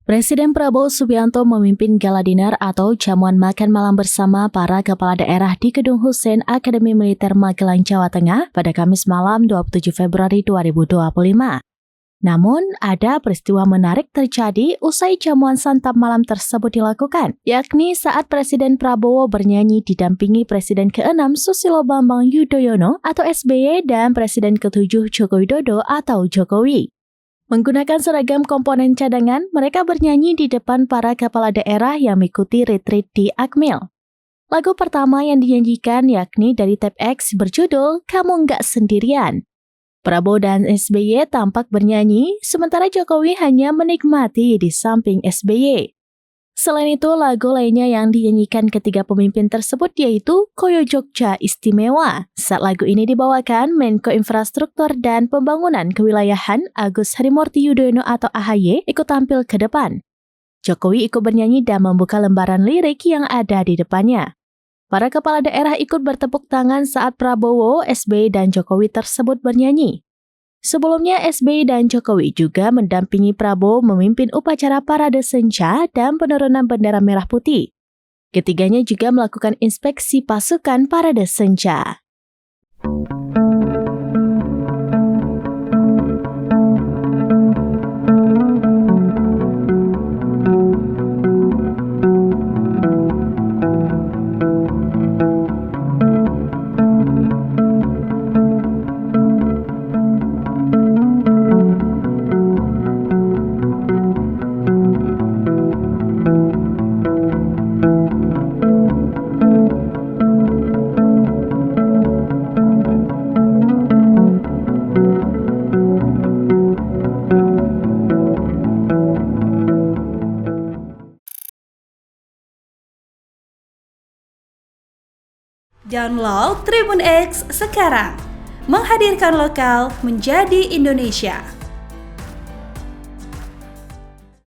Presiden Prabowo Subianto memimpin gala dinner atau jamuan makan malam bersama para kepala daerah di Gedung Hussein Akademi Militer Magelang, Jawa Tengah pada Kamis malam 27 Februari 2025. Namun, ada peristiwa menarik terjadi usai jamuan santap malam tersebut dilakukan, yakni saat Presiden Prabowo bernyanyi didampingi Presiden ke-6 Susilo Bambang Yudhoyono atau SBY dan Presiden ke-7 Joko Widodo atau Jokowi. Menggunakan seragam komponen cadangan, mereka bernyanyi di depan para kepala daerah yang mengikuti retreat di Akmil. Lagu pertama yang dinyanyikan yakni dari Type X berjudul Kamu Nggak Sendirian. Prabowo dan SBY tampak bernyanyi, sementara Jokowi hanya menikmati di samping SBY. Selain itu, lagu lainnya yang dinyanyikan ketiga pemimpin tersebut yaitu Koyo Jogja Istimewa. Saat lagu ini dibawakan, Menko Infrastruktur dan Pembangunan Kewilayahan Agus Harimurti Yudhoyono atau AHY ikut tampil ke depan. Jokowi ikut bernyanyi dan membuka lembaran lirik yang ada di depannya. Para kepala daerah ikut bertepuk tangan saat Prabowo, SBY, dan Jokowi tersebut bernyanyi. Sebelumnya, SBY dan Jokowi juga mendampingi Prabowo memimpin upacara parade senja dan penurunan bendera merah putih. Ketiganya juga melakukan inspeksi pasukan parade senja. Download Tribun X sekarang, menghadirkan lokal menjadi Indonesia.